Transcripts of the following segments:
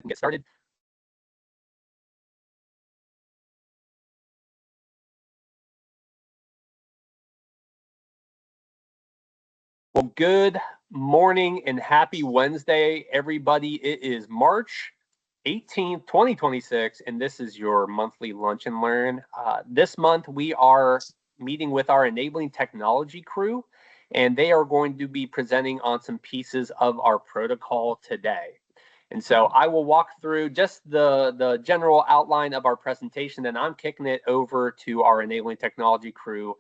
and get started. Well, good morning and happy Wednesday, everybody. It is March 18th, 2026, and this is your monthly Lunch and Learn. This month, we are meeting with our enabling technology crew, and they are going to be presenting on some pieces of our protocol today. And so I will walk through just the general outline of our presentation, then I'm kicking it over to our enabling technology crew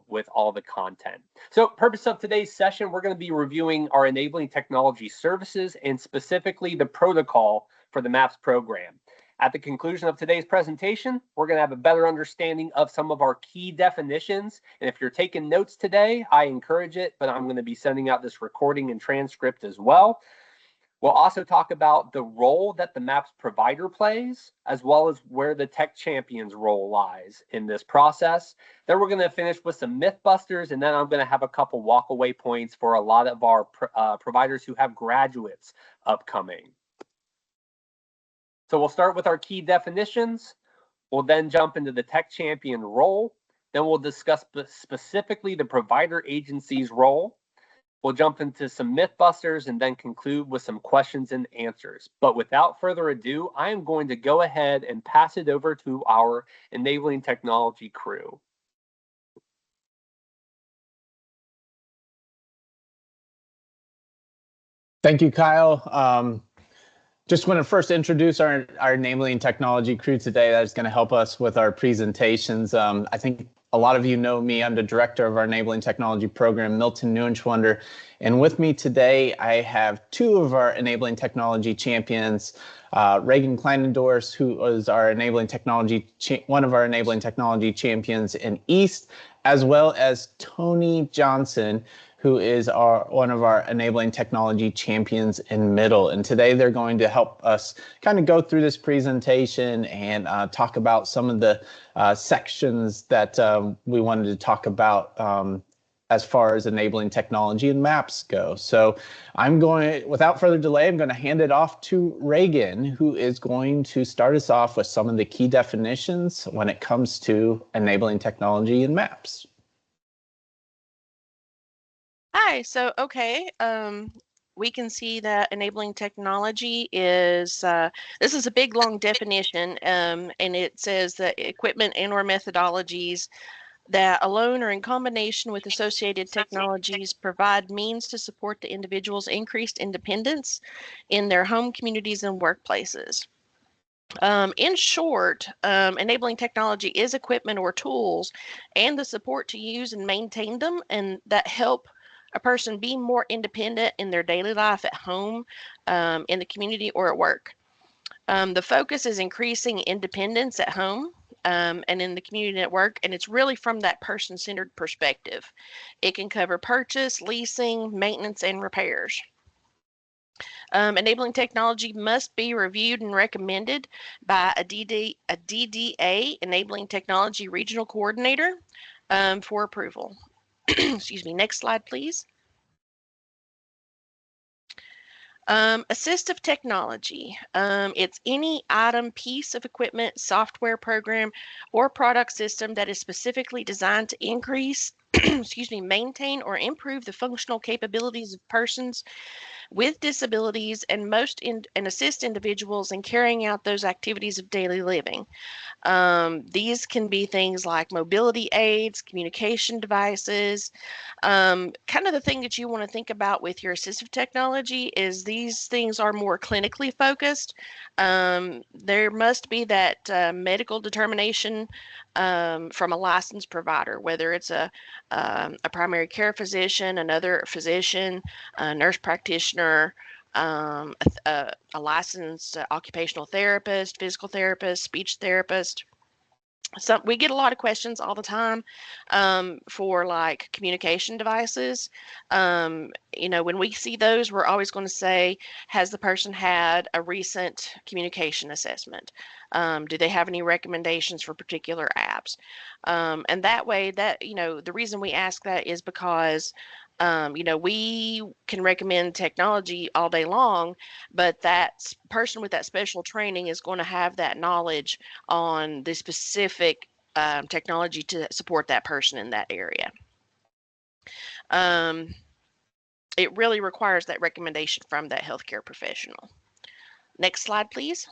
with all the content. So purpose of today's session, we're going to be reviewing our enabling technology services and specifically the protocol for the MAPS program. At the conclusion of today's presentation, we're going to have a better understanding of some of our key definitions. And if you're taking notes today, I encourage it, but I'm going to be sending out this recording and transcript as well. We'll also talk about the role that the MAPS provider plays, as well as where the tech champion's role lies in this process. Then we're going to finish with some Mythbusters, and then I'm going to have a couple walkaway points for a lot of our providers who have graduates upcoming. So we'll start with our key definitions. We'll then jump into the tech champion role. Then we'll discuss specifically the provider agency's role. We'll jump into some Mythbusters and then conclude with some questions and answers. But without further ado, I am going to go ahead and pass it over to our enabling technology crew. Thank you, Kyle. Just want to first introduce our enabling technology crew today that is going to help us with our presentations. I think a lot of you know me. I'm the director of our enabling technology program, Milton Neuenschwander. And with me today, I have two of our enabling technology champions, Reagan Kleinendorst, who is our enabling technology, one of our enabling technology champions in East, as well as Tony Johnson, who is one of our enabling technology champions in Middle. And today they're going to help us kind of go through this presentation and talk about some of the sections that we wanted to talk about as far as enabling technology and MAPS go. So without further delay, I'm going to hand it off to Reagan, who is going to start us off with some of the key definitions when it comes to enabling technology and MAPS. Hi, so we can see that enabling technology is, this is a big long definition, and it says that equipment and or methodologies that alone or in combination with associated technologies provide means to support the individual's increased independence in their home communities and workplaces. In short, enabling technology is equipment or tools and the support to use and maintain them and that help a person be more independent in their daily life at home, in the community, or at work. The focus is increasing independence at home and in the community and at work, and it's really from that person-centered perspective. It can cover purchase, leasing, maintenance, and repairs. Enabling technology must be reviewed and recommended by a DDA, Enabling Technology Regional Coordinator, for approval. Excuse me. Next slide, please. Assistive technology. It's any item, piece of equipment, software program, or product system that is specifically designed to increase, maintain, or improve the functional capabilities of persons with disabilities and assist individuals in carrying out those activities of daily living. These can be things like mobility aids, communication devices. Kind of the thing that you want to think about with your assistive technology is these things are more clinically focused. There must be that medical determination from a licensed provider, whether it's a primary care physician, another physician, a nurse practitioner, a licensed occupational therapist, physical therapist, speech therapist. So we get a lot of questions all the time for like communication devices. When we see those, we're always going to say, has the person had a recent communication assessment? Do they have any recommendations for particular apps? And that way, the reason we ask that is because We can recommend technology all day long, but that person with that special training is going to have that knowledge on the specific technology to support that person in that area. It really requires that recommendation from that healthcare professional. Next slide, please.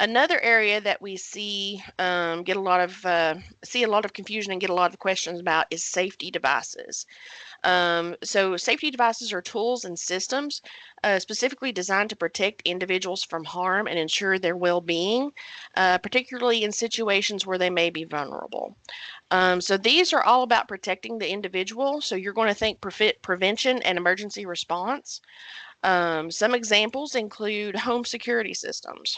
Another area that we see get a lot of confusion and get a lot of questions about is safety devices. So safety devices are tools and systems specifically designed to protect individuals from harm and ensure their well-being, particularly in situations where they may be vulnerable. So these are all about protecting the individual. So you're going to think prevention and emergency response. Some examples include home security systems.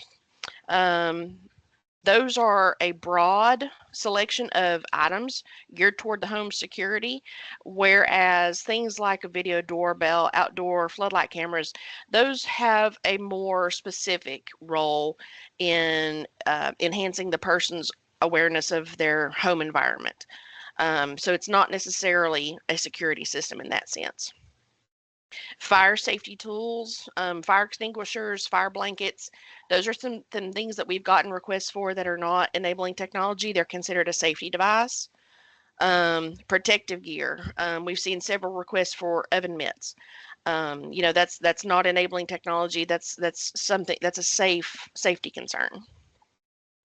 Those are a broad selection of items geared toward the home security, whereas things like a video doorbell, outdoor floodlight cameras, those have a more specific role in enhancing the person's awareness of their home environment. So it's not necessarily a security system in that sense. Fire safety tools, fire extinguishers, fire blankets. Those are some things that we've gotten requests for that are not enabling technology. They're considered a safety device. Protective gear. We've seen several requests for oven mitts. That's not enabling technology. That's something that's a safety concern.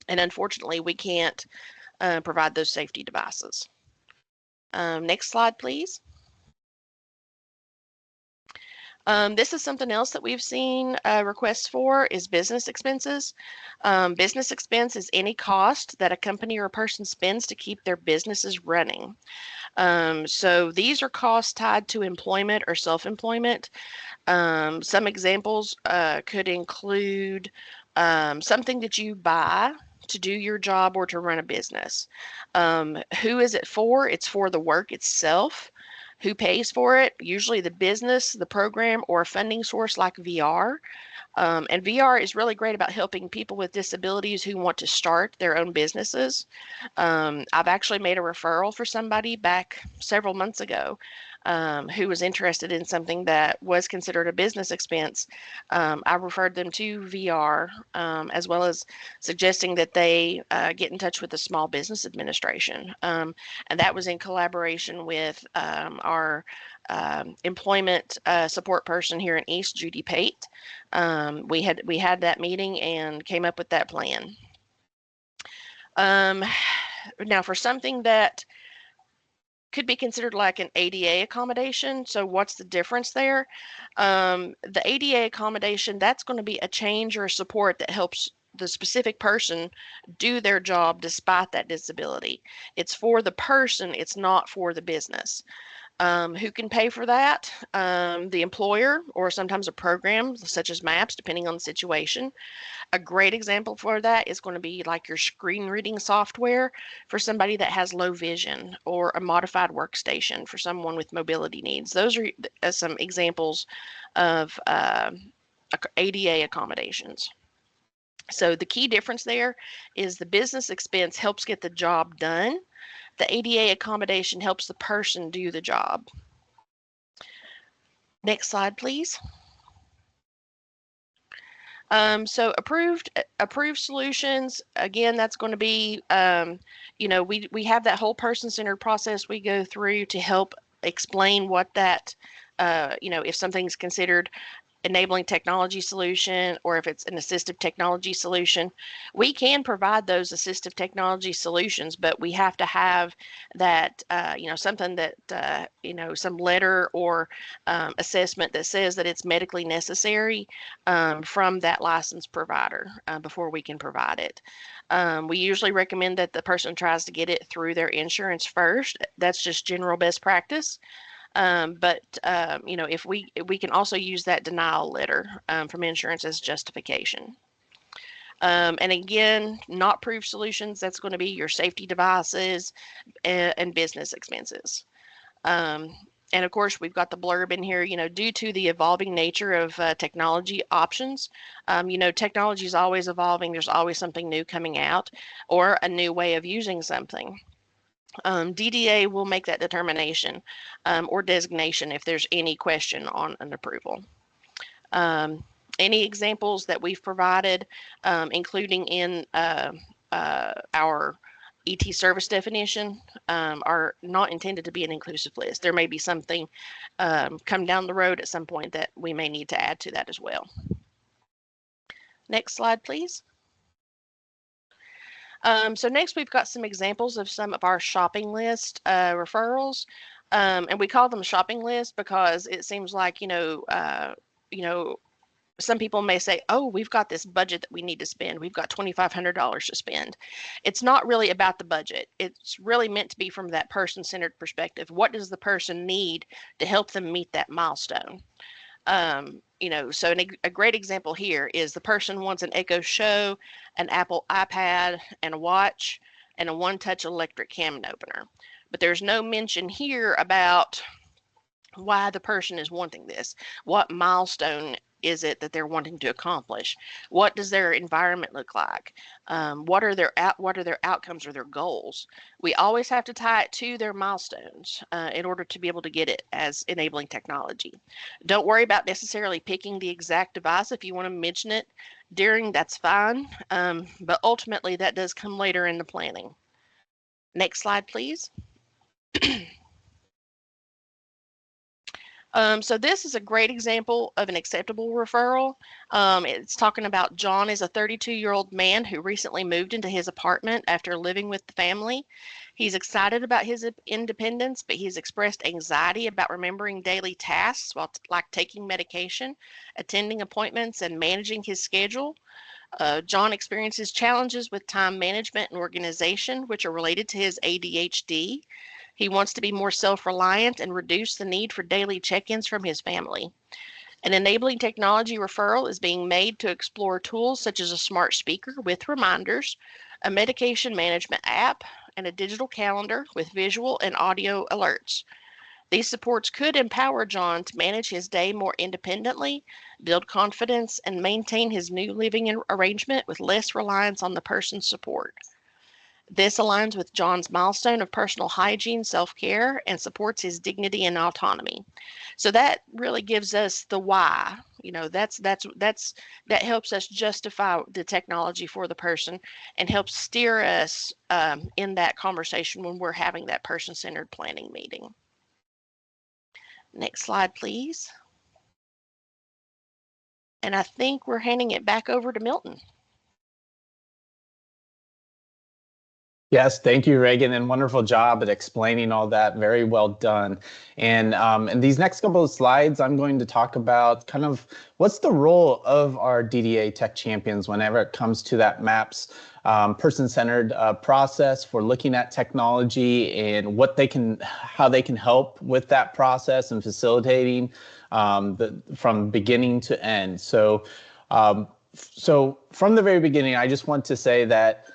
And unfortunately, we can't provide those safety devices. Next slide, please. This is something else that we've seen requests for is business expenses. Business expense is any cost that a company or a person spends to keep their businesses running. So these are costs tied to employment or self-employment. Some examples could include something that you buy to do your job or to run a business. Who is it for? It's for the work itself. Who pays for it? Usually the business, the program, or a funding source like VR. And VR is really great about helping people with disabilities who want to start their own businesses. I've actually made a referral for somebody back several months ago who was interested in something that was considered a business expense. I referred them to VR as well as suggesting that they get in touch with the Small Business Administration. And that was in collaboration with our employment support person here in East, Judy Pate. We had that meeting and came up with that plan. Now for something that could be considered like an ADA accommodation. So what's the difference there? The ADA accommodation, that's going to be a change or a support that helps the specific person do their job despite that disability. It's for the person, it's not for the business. Who can pay for that? The employer or sometimes a program such as MAPS, depending on the situation. A great example for that is going to be like your screen reading software for somebody that has low vision, or a modified workstation for someone with mobility needs. Those are some examples of ADA accommodations. So the key difference there is the business expense helps get the job done. The ADA accommodation helps the person do the job. Next slide, please. So approved solutions, again, that's going to be, we have that whole person-centered process we go through to help explain what that, if something's considered enabling technology solution or if it's an assistive technology solution. We can provide those assistive technology solutions, but we have to have that, something that, some letter or assessment that says that it's medically necessary from that licensed provider before we can provide it. We usually recommend that the person tries to get it through their insurance first. That's just general best practice. If we can also use that denial letter from insurance as justification. And again, not proved solutions, that's going to be your safety devices and business expenses. And of course, we've got the blurb in here, due to the evolving nature of technology options, technology is always evolving. There's always something new coming out or a new way of using something. DDA will make that determination or designation if there's any question on an approval. Any examples that we've provided, including in our ET service definition, are not intended to be an inclusive list. There may be something come down the road at some point that we may need to add to that as well. Next slide, please. So next we've got some examples of some of our shopping list referrals. And we call them shopping lists because it seems like, some people may say, oh, we've got this budget that we need to spend. We've got $2,500 to spend. It's not really about the budget. It's really meant to be from that person-centered perspective. What does the person need to help them meet that milestone? So a great example here is the person wants an Echo Show, an Apple iPad, and a watch, and a one-touch electric cabinet opener. But there's no mention here about why the person is wanting this. What milestone is it that they're wanting to accomplish? What does their environment look like? What are their outcomes or their goals? We always have to tie it to their milestones in order to be able to get it as enabling technology. Don't worry about necessarily picking the exact device. If you want to mention it during, that's fine. But ultimately, that does come later in the planning. Next slide, please. So this is a great example of an acceptable referral. It's talking about John is a 32-year-old man who recently moved into his apartment after living with the family. He's excited about his independence, but he's expressed anxiety about remembering daily tasks like taking medication, attending appointments, and managing his schedule. John experiences challenges with time management and organization, which are related to his ADHD. He wants to be more self-reliant and reduce the need for daily check-ins from his family. An enabling technology referral is being made to explore tools such as a smart speaker with reminders, a medication management app, and a digital calendar with visual and audio alerts. These supports could empower John to manage his day more independently, build confidence, and maintain his new living arrangement with less reliance on the person's support. This aligns with John's milestone of personal hygiene, self-care, and supports his dignity and autonomy. So that really gives us the why. That helps us justify the technology for the person and helps steer us in that conversation when we're having that person-centered planning meeting. Next slide, please. And I think we're handing it back over to Milton. Yes, thank you, Reagan, and wonderful job at explaining all that. Very well done. And in these next couple of slides, I'm going to talk about kind of what's the role of our DDA Tech Champions whenever it comes to that MAPS person-centered process for looking at technology and how they can help with that process and facilitating from beginning to end. So from the very beginning, I just want to say that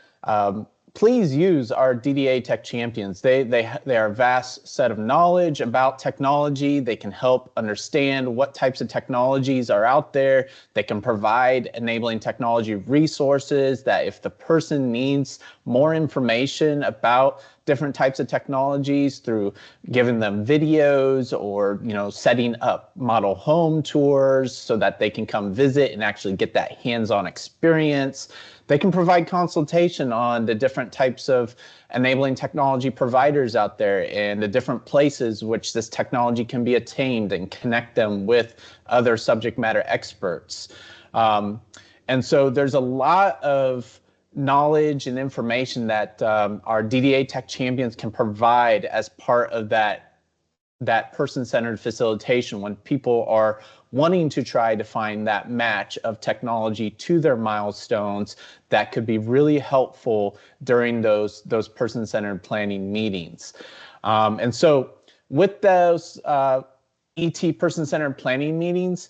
please use our DDA Tech Champions. They are a vast set of knowledge about technology. They can help understand what types of technologies are out there. They can provide enabling technology resources that if the person needs more information about different types of technologies through giving them videos or setting up model home tours so that they can come visit and actually get that hands-on experience. They can provide consultation on the different types of enabling technology providers out there and the different places which this technology can be attained and connect them with other subject matter experts. And so there's a lot of knowledge and information that our DDA Tech Champions can provide as part of that person-centered facilitation when people are wanting to try to find that match of technology to their milestones that could be really helpful during those person-centered planning meetings. And so with those ET person-centered planning meetings,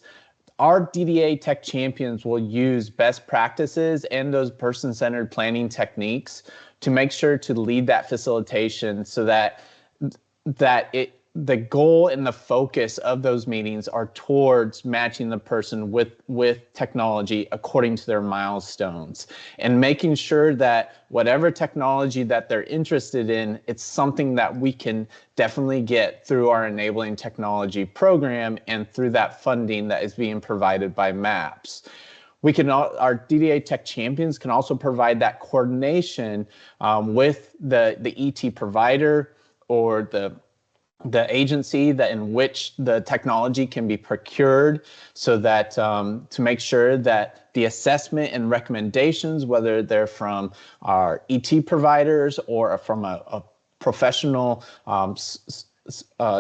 our DDA Tech Champions will use best practices and those person-centered planning techniques to make sure to lead that facilitation so that the goal and the focus of those meetings are towards matching the person with technology according to their milestones, and making sure that whatever technology that they're interested in, it's something that we can definitely get through our enabling technology program and through that funding that is being provided by MAPS. Our DDA Tech Champions can also provide that coordination with the ET provider or the agency that in which the technology can be procured, so that to make sure that the assessment and recommendations, whether they're from our ET providers or from a professional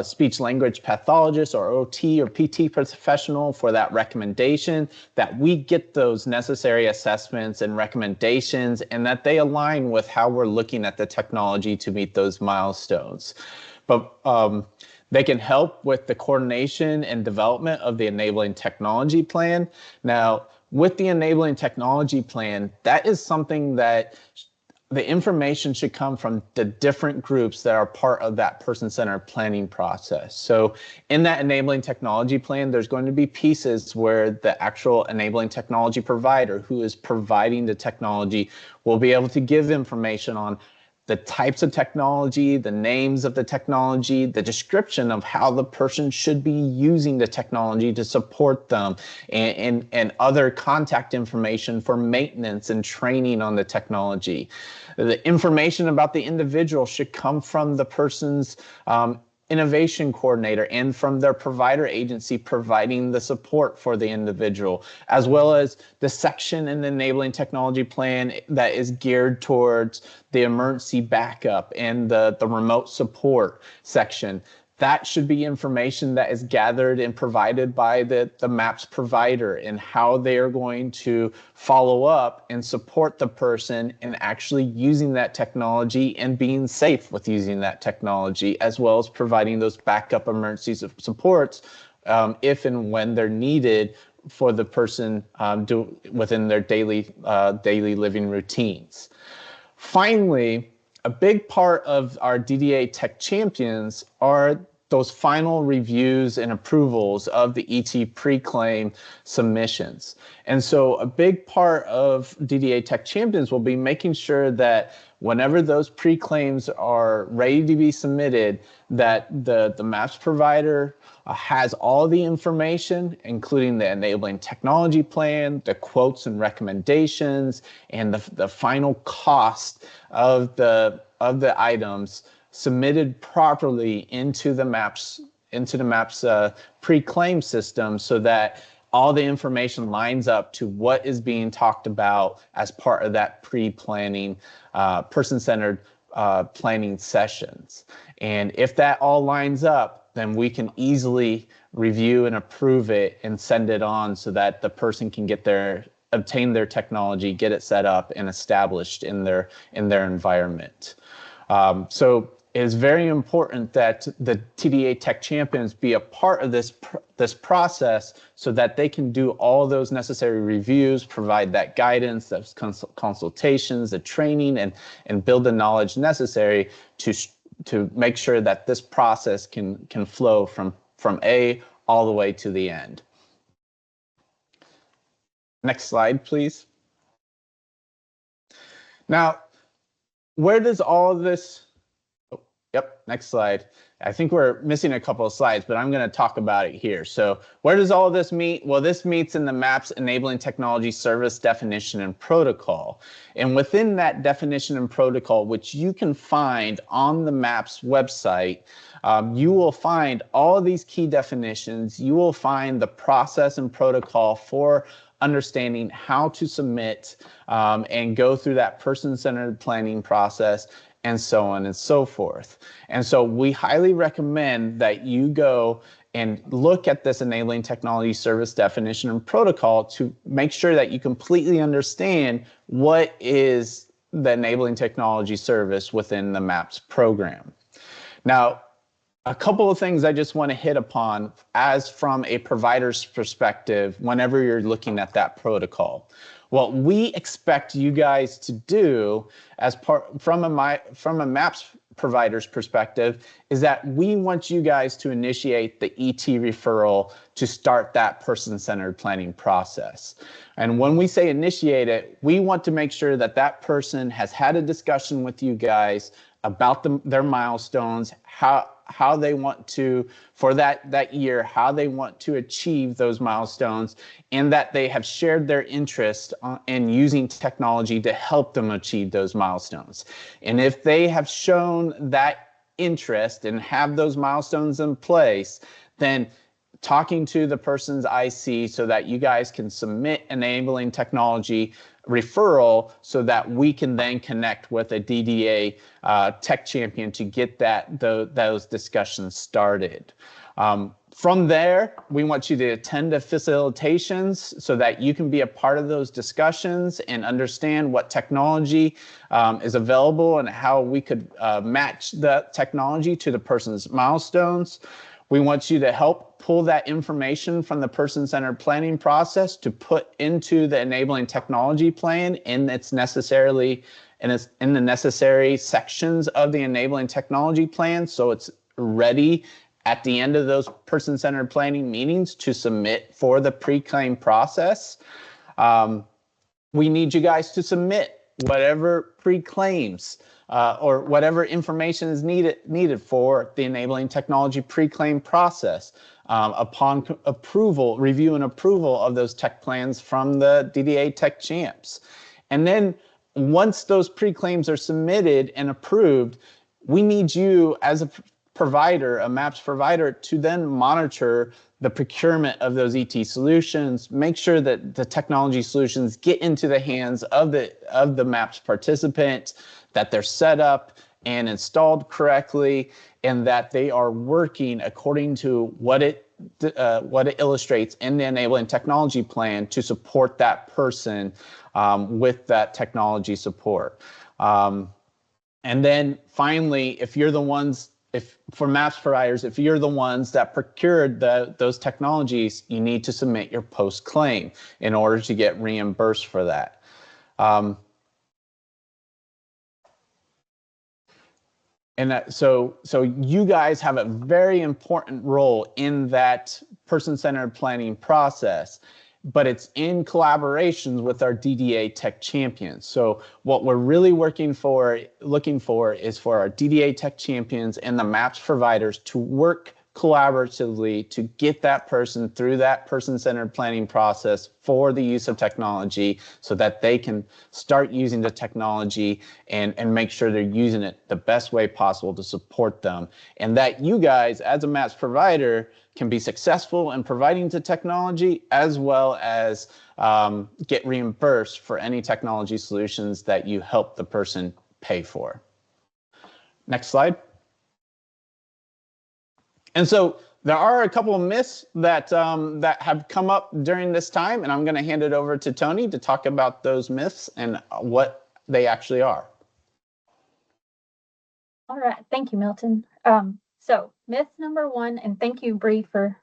speech language pathologist or OT or PT professional for that recommendation, that we get those necessary assessments and recommendations, and that they align with how we're looking at the technology to meet those milestones. But they can help with the coordination and development of the enabling technology plan. Now, with the enabling technology plan, that is something that the information should come from the different groups that are part of that person-centered planning process. So in that enabling technology plan, there's going to be pieces where the actual enabling technology provider who is providing the technology will be able to give information on the types of technology, the names of the technology, the description of how the person should be using the technology to support them, and other contact information for maintenance and training on the technology. The information about the individual should come from the person's innovation coordinator and from their provider agency providing the support for the individual, as well as the section in the enabling technology plan that is geared towards the emergency backup and the remote support section. That should be information that is gathered and provided by the MAPS provider, and how they are going to follow up and support the person in actually using that technology and being safe with using that technology, as well as providing those backup emergency supports if and when they're needed for the person within their daily living routines. Finally, a big part of our DDA Tech Champions are those final reviews and approvals of the ET pre-claim submissions. And so a big part of DDA Tech Champions will be making sure that whenever those pre-claims are ready to be submitted, that the MAPS provider has all the information, including the enabling technology plan, the quotes and recommendations, and the final cost of the items submitted properly into the MAPS pre-claim system, so that all the information lines up to what is being talked about as part of that pre-planning, person-centered planning sessions. And if that all lines up, then we can easily review and approve it and send it on, so that the person can obtain their technology, get it set up and established in their environment. So it is very important that the TDA Tech Champions be a part of this process, so that they can do all those necessary reviews, provide that guidance, those consultations, the training, and build the knowledge necessary to make sure that this process can flow from A all the way to the end. Next slide, please. Now, where does all of this... Oh, yep, next slide. I think we're missing a couple of slides, but I'm going to talk about it here. So where does all of this meet? Well, this meets in the MAPS Enabling Technology Service definition and protocol. And within that definition and protocol, which you can find on the MAPS website, you will find all of these key definitions. You will find the process and protocol for understanding how to submit and go through that person-centered planning process, and so on and so forth. And so we highly recommend that you go and look at this enabling technology service definition and protocol to make sure that you completely understand what is the enabling technology service within the MAPS program. Now, a couple of things I just want to hit upon as from a provider's perspective whenever you're looking at that protocol. What we expect you guys to do as from a MAPS provider's perspective is that we want you guys to initiate the ET referral to start that person-centered planning process. And when we say initiate it, we want to make sure that that person has had a discussion with you guys about their milestones, how they want to, for that year, how they want to achieve those milestones, and that they have shared their interest in using technology to help them achieve those milestones. And if they have shown that interest and have those milestones in place, then talking to the person's IC so that you guys can submit enabling technology referral so that we can then connect with a DDA tech champion to get those discussions started. From there, we want you to attend the facilitations so that you can be a part of those discussions and understand what technology is available and how we could match the technology to the person's milestones. We want you to help pull that information from the person-centered planning process to put into the enabling technology plan in the necessary sections of the enabling technology plan, so it's ready at the end of those person-centered planning meetings to submit for the pre-claim process. We need you guys to submit whatever pre-claims or whatever information is needed for the enabling technology pre-claim process upon approval, review and approval of those tech plans from the DDA Tech Champs. And then once those pre-claims are submitted and approved, we need you as a provider, a MAPS provider, to then monitor the procurement of those ET solutions, make sure that the technology solutions get into the hands of the MAPS participant, that they're set up and installed correctly, and that they are working according to what it illustrates in the enabling technology plan to support that person with that technology support. And then finally, for MAPS providers, if you're the ones that procured those technologies, you need to submit your post-claim in order to get reimbursed for that. So you guys have a very important role in that person-centered planning process, but it's in collaborations with our DDA Tech Champions. So what we're really looking for is for our DDA Tech Champions and the MAPS providers to work collaboratively to get that person through that person-centered planning process for the use of technology so that they can start using the technology and make sure they're using it the best way possible to support them. And that you guys, as a MAPS provider, can be successful in providing the technology as well as get reimbursed for any technology solutions that you help the person pay for. Next slide. And so there are a couple of myths that have come up during this time, and I'm going to hand it over to Tony to talk about those myths and what they actually are. All right, thank you, Milton. So myth number one, and thank you, Bree, for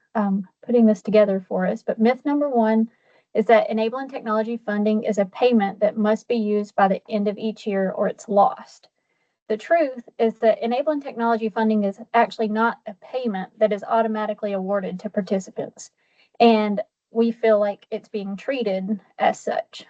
putting this together for us, but myth number one is that enabling technology funding is a payment that must be used by the end of each year or it's lost. The truth is that enabling technology funding is actually not a payment that is automatically awarded to participants. And we feel like it's being treated as such.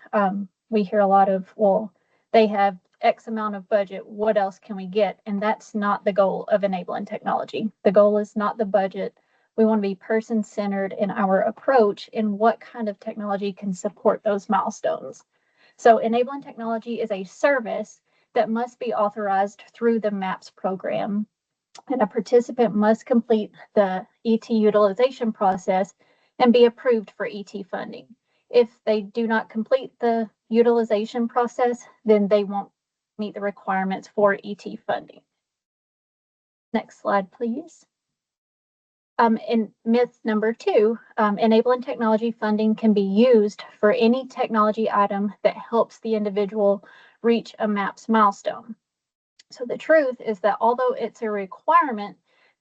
We hear a lot of, well, they have X amount of budget, what else can we get? And that's not the goal of enabling technology. The goal is not the budget. We want to be person-centered in our approach in what kind of technology can support those milestones. So enabling technology is a service that must be authorized through the MAPS program. And a participant must complete the ET utilization process and be approved for ET funding. If they do not complete the utilization process, then they won't meet the requirements for ET funding. Next slide, please. In myth number two, enabling technology funding can be used for any technology item that helps the individual reach a MAPS milestone. So the truth is that although it's a requirement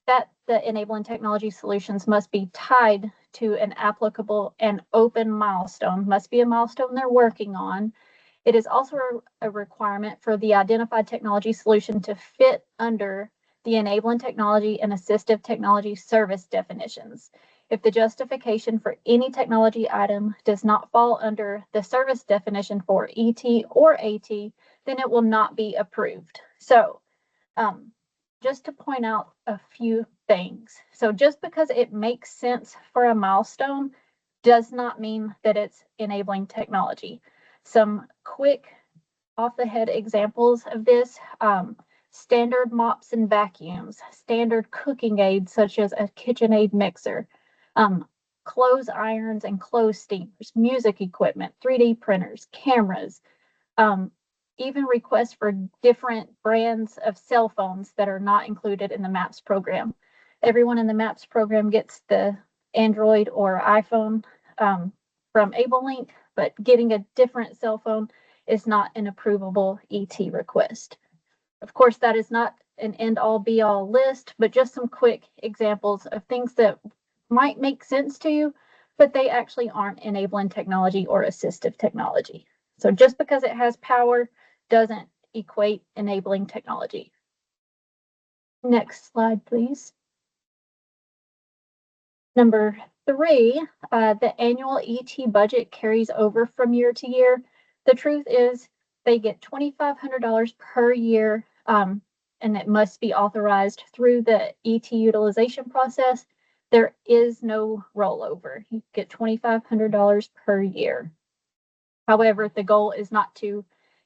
that the enabling technology solutions must be tied to an applicable and open milestone, must be a milestone they're working on, It is also a requirement for the identified technology solution to fit under the enabling technology and assistive technology service definitions. If the justification for any technology item does not fall under the service definition for ET or AT, then it will not be approved. So just to point out a few things. So just because it makes sense for a milestone does not mean that it's enabling technology. Some quick off the head examples of this, standard mops and vacuums, standard cooking aids such as a KitchenAid mixer, clothes irons and clothes steamers, music equipment, 3D printers, cameras, even requests for different brands of cell phones that are not included in the MAPS program. Everyone in the MAPS program gets the Android or iPhone from AbleLink, but getting a different cell phone is not an approvable ET request. Of course, that is not an end-all be-all list, but just some quick examples of things that might make sense to you, but they actually aren't enabling technology or assistive technology. So just because it has power doesn't equate enabling technology. Next slide, please. Number 3, the annual ET budget carries over from year to year. The truth is they get $2,500 per year, and it must be authorized through the ET utilization process. There is no rollover. You get $2,500 per year. However, the goal is not to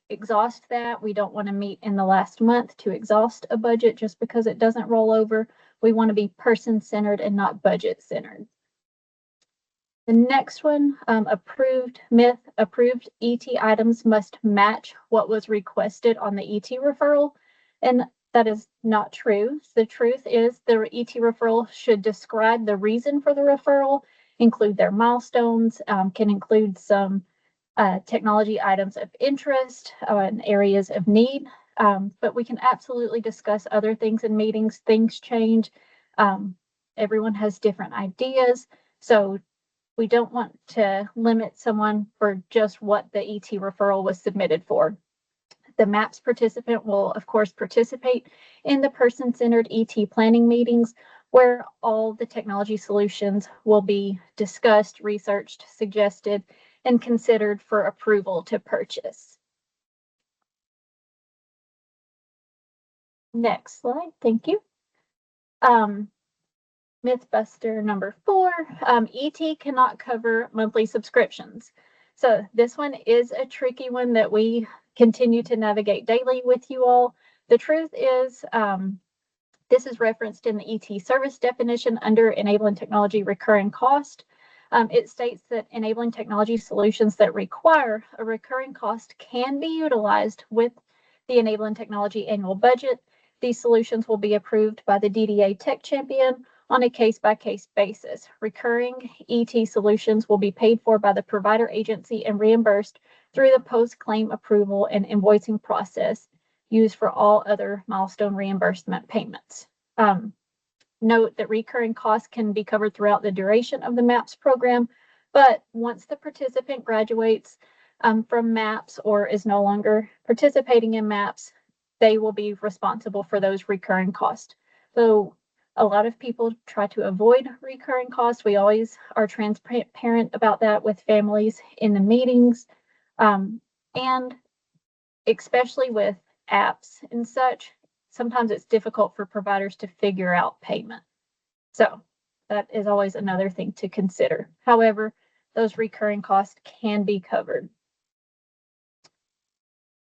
exhaust that. We don't want to meet in the last month to exhaust a budget just because it doesn't roll over. We want to be person-centered and not budget-centered. The next one, approved ET items must match what was requested on the ET referral. And that is not true. The truth is the ET referral should describe the reason for the referral, include their milestones, can include some technology items of interest and areas of need. But we can absolutely discuss other things in meetings. Things change. Everyone has different ideas. So we don't want to limit someone for just what the ET referral was submitted for. The MAPS participant will, of course, participate in the person-centered ET planning meetings where all the technology solutions will be discussed, researched, suggested, and considered for approval to purchase. Next slide, thank you. Mythbuster number 4, ET cannot cover monthly subscriptions. So this one is a tricky one that we continue to navigate daily with you all. The truth is, this is referenced in the ET service definition under enabling technology recurring cost. It states that enabling technology solutions that require a recurring cost can be utilized with the enabling technology annual budget. These solutions will be approved by the DDA Tech Champion on a case-by-case basis. Recurring ET solutions will be paid for by the provider agency and reimbursed through the post-claim approval and invoicing process used for all other milestone reimbursement payments. Note that recurring costs can be covered throughout the duration of the MAPS program, but once the participant graduates from MAPS or is no longer participating in MAPS, they will be responsible for those recurring costs. So a lot of people try to avoid recurring costs. We always are transparent about that with families in the meetings, and especially with apps and such, sometimes it's difficult for providers to figure out payment. So that is always another thing to consider. However, those recurring costs can be covered.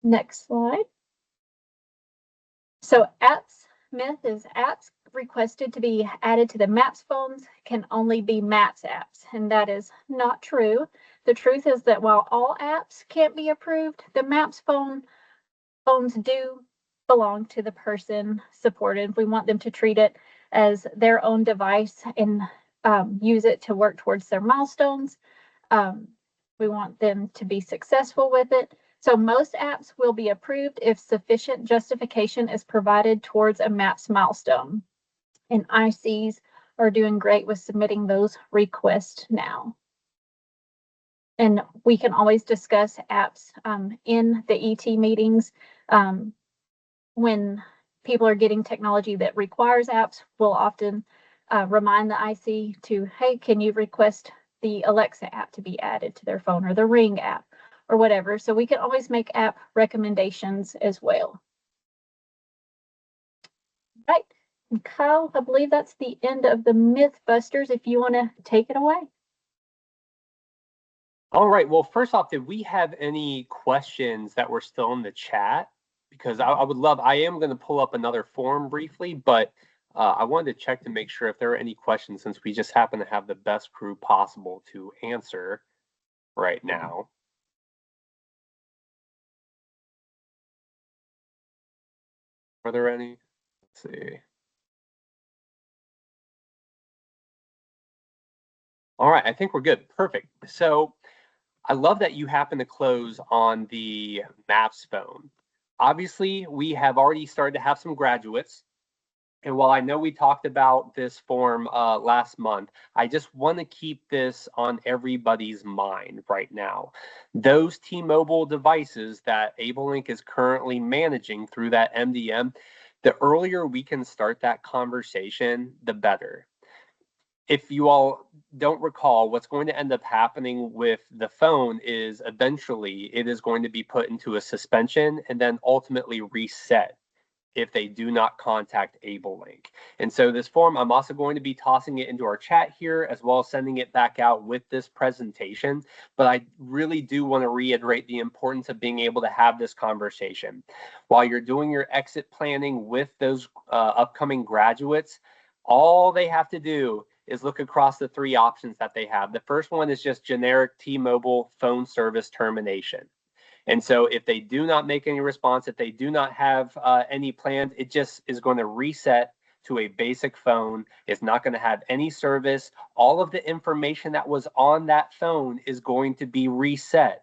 Next slide. So apps, myth is apps requested to be added to the MAPS phones can only be MAPS apps, and that is not true. The truth is that while all apps can't be approved, the MAPS phones do belong to the person supported. We want them to treat it as their own device and use it to work towards their milestones. We want them to be successful with it. So most apps will be approved if sufficient justification is provided towards a MAPS milestone. And ICs are doing great with submitting those requests now. and we can always discuss apps in the ET meetings. When people are getting technology that requires apps, we'll often remind the IC to, hey, can you request the Alexa app to be added to their phone, or the Ring app, or whatever. So we can always make app recommendations as well. Right. And Kyle, I believe that's the end of the Mythbusters, if you want to take it away. All right. Well, first off, did we have any questions that were still in the chat? Because I would love, I am going to pull up another form briefly, but I wanted to check to make sure if there are any questions, since we just happen to have the best crew possible to answer right now. Are there any? Let's see. All right, I think we're good. Perfect. So I love that you happen to close on the Maps phone. Obviously, we have already started to have some graduates. And while I know we talked about this form last month, I just want to keep this on everybody's mind right now. Those T-Mobile devices that AbleLink is currently managing through that MDM, the earlier we can start that conversation, the better. If you all don't recall, what's going to end up happening with the phone is eventually it is going to be put into a suspension and then ultimately reset if they do not contact AbleLink. And so this form, I'm also going to be tossing it into our chat here, as well as sending it back out with this presentation. But I really do want to reiterate the importance of being able to have this conversation. While you're doing your exit planning with those upcoming graduates, all they have to do is look across the three options that they have. The first one is just generic T-Mobile phone service termination. And so if they do not make any response, if they do not have any plans, it just is going to reset to a basic phone. It's not going to have any service. All of the information that was on that phone is going to be reset.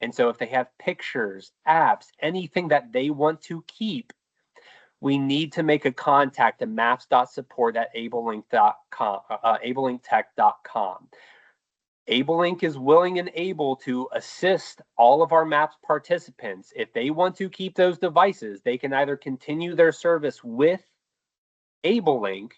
And so if they have pictures, apps, anything that they want to keep, we need to make a contact to maps.support@ablelinktech.com. AbleLink is willing and able to assist all of our Maps participants. If they want to keep those devices, they can either continue their service with AbleLink,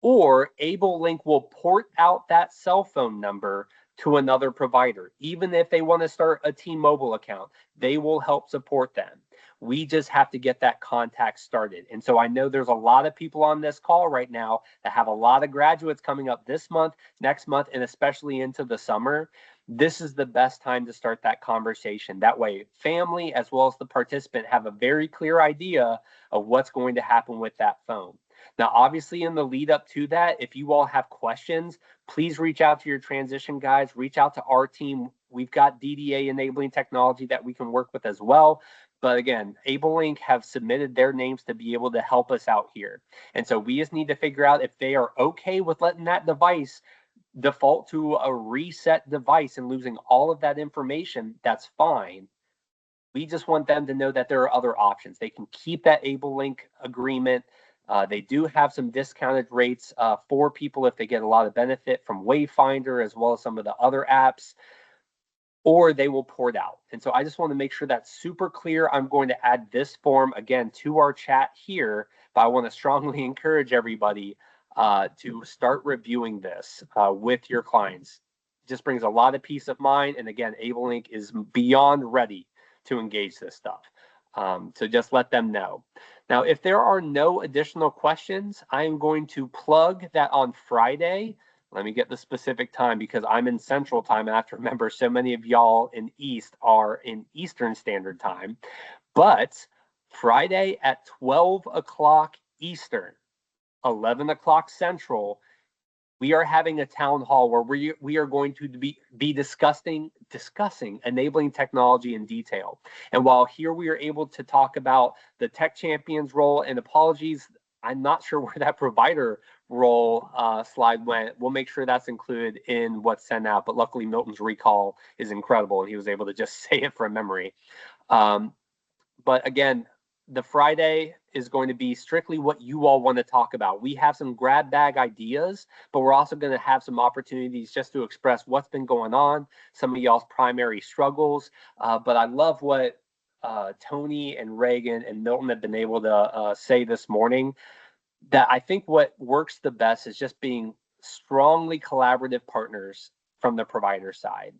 or AbleLink will port out that cell phone number to another provider. Even if they want to start a T-Mobile account, they will help support them. We just have to get that contact started. And so I know there's a lot of people on this call right now that have a lot of graduates coming up this month, next month, and especially into the summer. This is the best time to start that conversation. That way, family as well as the participant have a very clear idea of what's going to happen with that phone. Now, obviously, in the lead up to that, if you all have questions, please reach out to your transition guys, reach out to our team. We've got DDA enabling technology that we can work with as well. But again, AbleLink have submitted their names to be able to help us out here. And so we just need to figure out if they are okay with letting that device default to a reset device and losing all of that information. That's fine. We just want them to know that there are other options. They can keep that AbleLink agreement. They do have some discounted rates for people if they get a lot of benefit from Wayfinder as well as some of the other apps, or they will port out. And so I just want to make sure that's super clear. I'm going to add this form again to our chat here, but I want to strongly encourage everybody to start reviewing this with your clients. It just brings a lot of peace of mind. And again, AbleLink is beyond ready to engage this stuff. So just let them know. Now, if there are no additional questions, I am going to plug that on Friday. Let me get the specific time because I'm in Central Time. And I have to remember so many of y'all in East are in Eastern Standard Time. But Friday at 12 o'clock Eastern, 11 o'clock Central, we are having a town hall where we are going to be discussing enabling technology in detail. And while here we are able to talk about the tech champions role, and apologies, I'm not sure where that provider role slide went. We'll make sure that's included in what's sent out. But luckily, Milton's recall is incredible, and he was able to just say it from memory. But again, the Friday is going to be strictly what you all want to talk about. We have some grab bag ideas, but we're also going to have some opportunities just to express what's been going on, some of y'all's primary struggles. But I love what Tony and Reagan and Milton have been able to say this morning, that I think what works the best is just being strongly collaborative partners from the provider side.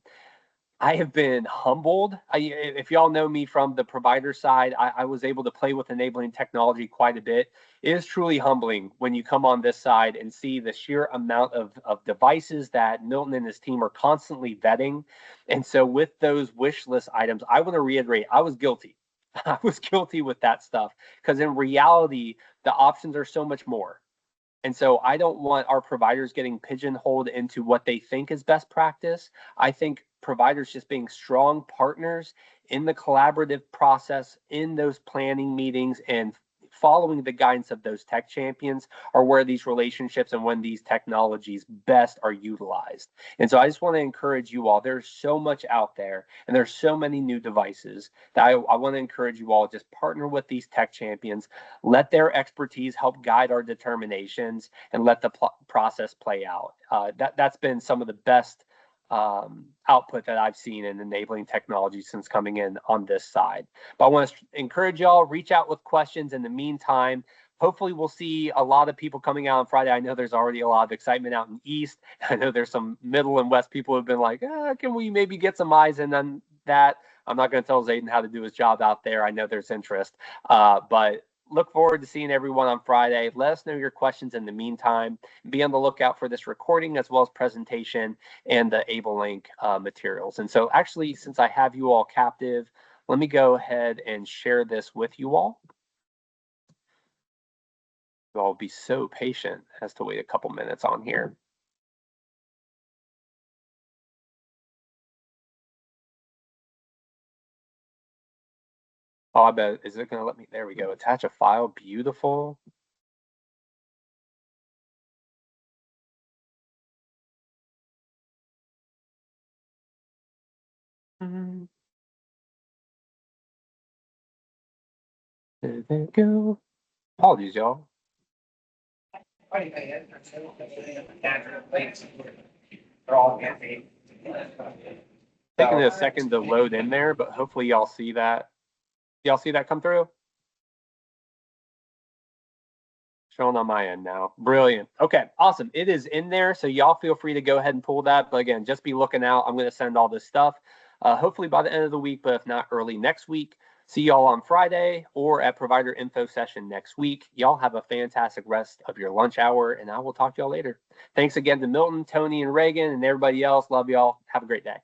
I have been humbled. If y'all know me from the provider side, I was able to play with enabling technology quite a bit. It is truly humbling when you come on this side and see the sheer amount of devices that Milton and his team are constantly vetting. And so with those wish list items, I want to reiterate, I was guilty. I was guilty with that stuff because in reality, the options are so much more. And so I don't want our providers getting pigeonholed into what they think is best practice. I think providers just being strong partners in the collaborative process, in those planning meetings, and following the guidance of those tech champions are where these relationships and when these technologies best are utilized. And so I just want to encourage you all. There's so much out there and there's so many new devices that I want to encourage you all, just partner with these tech champions, let their expertise help guide our determinations, and let the process play out. That's been some of the best output that I've seen in enabling technology since coming in on this side. But I want to encourage y'all, reach out with questions in the meantime. Hopefully we'll see a lot of people coming out on Friday. I know there's already a lot of excitement out in East. I know there's some Middle and West people who have been like, can we maybe get some eyes in on that? I'm not going to tell Zayden how to do his job out there. I know there's interest, but look forward to seeing everyone on Friday. Let us know your questions in the meantime. Be on the lookout for this recording as well as presentation and the AbleLink materials. And so actually, since I have you all captive, let me go ahead and share this with you all. You all be so patient as to wait a couple minutes on here. Oh, I bet, is it going to let me? There we go. Attach a file. Beautiful. There we go. Apologies, y'all. Taking a second to load in there, but hopefully y'all see that. Y'all see that come through? Showing on my end now. Brilliant. Okay, awesome. It is in there, so y'all feel free to go ahead and pull that. But again, just be looking out. I'm going to send all this stuff hopefully by the end of the week, but if not, early next week. See y'all on Friday or at provider info session next week. Y'all have a fantastic rest of your lunch hour, and I will talk to y'all later. Thanks again to Milton, Tony, and Reagan, and everybody else. Love y'all. Have a great day.